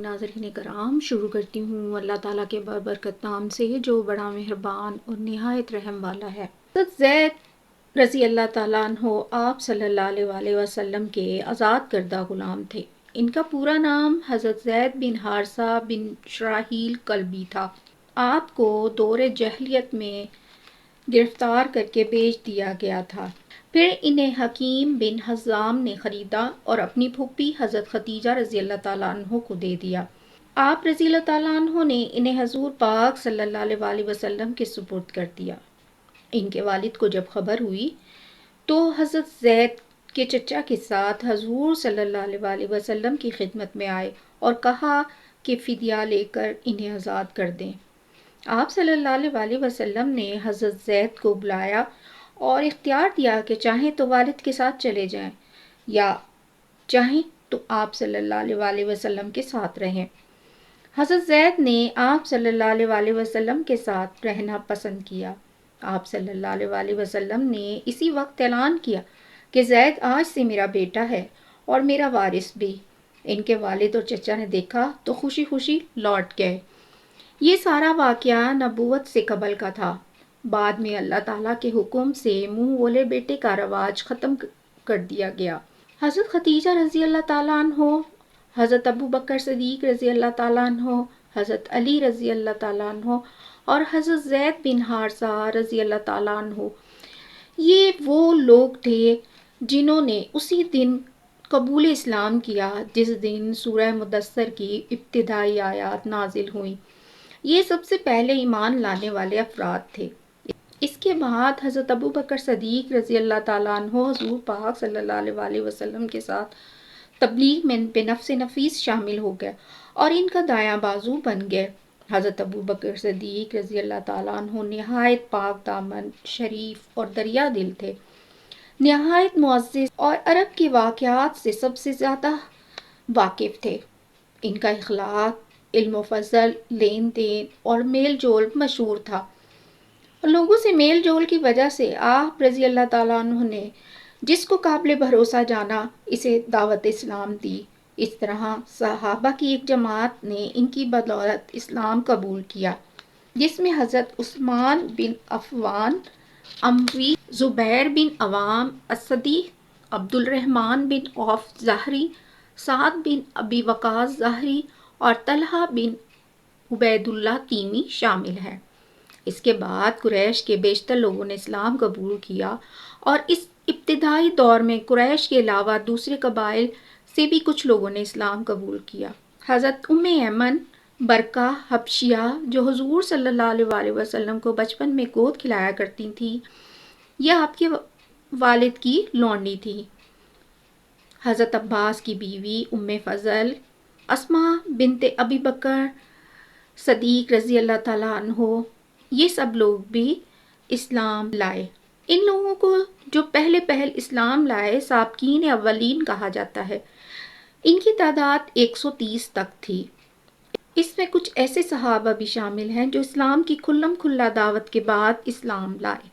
ناظرین کرام، شروع کرتی ہوں اللہ تعالیٰ کے بابرکت نام سے جو بڑا مہربان اور نہایت رحم والا ہے۔ حضرت زید رضی اللہ تعالیٰ عنہ آپ صلی اللہ علیہ وآلہ وسلم کے آزاد کردہ غلام تھے۔ ان کا پورا نام حضرت زید بن حارثہ بن شراحیل کلبی تھا۔ آپ کو دور جاہلیت میں گرفتار کر کے بیچ دیا گیا تھا۔ پھر انہیں حکیم بن حزام نے خریدا اور اپنی پھوپھی حضرت خدیجہ رضی اللہ تعالیٰ عنہ کو دے دیا۔ آپ رضی اللہ تعالیٰ عنہ نے انہیں حضور پاک صلی اللہ علیہ وآلہ وسلم کے سپرد کر دیا۔ ان کے والد کو جب خبر ہوئی تو حضرت زید کے چچا کے ساتھ حضور صلی اللہ علیہ وآلہ وسلم کی خدمت میں آئے اور کہا کہ فدیہ لے کر انہیں آزاد کر دیں۔ آپ صلی اللہ علیہ وآلہ وسلم نے حضرت زید کو بلایا اور اختیار دیا کہ چاہیں تو والد کے ساتھ چلے جائیں یا چاہیں تو آپ صلی اللہ علیہ وآلہ وسلم کے ساتھ رہیں۔ حضرت زید نے آپ صلی اللہ علیہ وآلہ وسلم کے ساتھ رہنا پسند کیا۔ آپ صلی اللہ علیہ وآلہ وسلم نے اسی وقت اعلان کیا کہ زید آج سے میرا بیٹا ہے اور میرا وارث بھی۔ ان کے والد اور چچا نے دیکھا تو خوشی خوشی لوٹ گئے۔ یہ سارا واقعہ نبوت سے قبل کا تھا۔ بعد میں اللہ تعالیٰ کے حکم سے منہ بولے بیٹے کا رواج ختم کر دیا گیا۔ حضرت خدیجہ رضی اللہ تعالیٰ عنہ، حضرت ابو بکر صدیق رضی اللہ تعالیٰ عنہ، حضرت علی رضی اللہ تعالیٰ عنہ اور حضرت زید بن حارثہ رضی اللہ تعالیٰ عنہ، یہ وہ لوگ تھے جنہوں نے اسی دن قبول اسلام کیا جس دن سورہ مدثر کی ابتدائی آیات نازل ہوئیں۔ یہ سب سے پہلے ایمان لانے والے افراد تھے۔ اس کے بعد حضرت ابو بکر صدیق رضی اللہ تعالیٰ عنہ حضور پاک صلی اللہ علیہ وآلہ وسلم کے ساتھ تبلیغ میں بے نفس نفیس شامل ہو گئے اور ان کا دایاں بازو بن گئے۔ حضرت ابو بکر صدیق رضی اللہ تعالیٰ عنہ نہایت پاک دامن، شریف اور دریا دل تھے، نہایت معزز اور عرب کے واقعات سے سب سے زیادہ واقف تھے۔ ان کا اخلاق، علم و فضل، لین دین اور میل جول مشہور تھا۔ لوگوں سے میل جول کی وجہ سے آپ رضی اللہ تعالیٰ عنہ نے جس کو قابل بھروسہ جانا اسے دعوت اسلام دی۔ اس طرح صحابہ کی ایک جماعت نے ان کی بدولت اسلام قبول کیا، جس میں حضرت عثمان بن عفان اموی، زبیر بن عوام اسدی، عبد الرحمن بن عوف ظاہری، سعد بن ابی وقاص ظاہری اور طلحہ بن عبید اللہ تیمی شامل ہیں۔ اس کے بعد قریش کے بیشتر لوگوں نے اسلام قبول کیا اور اس ابتدائی دور میں قریش کے علاوہ دوسرے قبائل سے بھی کچھ لوگوں نے اسلام قبول کیا۔ حضرت ام ایمن برقہ حبشیہ جو حضور صلی اللہ علیہ وآلہ وسلم کو بچپن میں گود کھلایا کرتی تھی، یہ آپ کے والد کی لونڈی تھی۔ حضرت عباس کی بیوی ام فضل، اسماء بنت ابی بکر صدیق رضی اللہ تعالیٰ عنہ، یہ سب لوگ بھی اسلام لائے۔ ان لوگوں کو جو پہلے اسلام لائے سابقین اولین کہا جاتا ہے۔ ان کی تعداد 130 تک تھی۔ اس میں کچھ ایسے صحابہ بھی شامل ہیں جو اسلام کی کھلم کھلا دعوت کے بعد اسلام لائے۔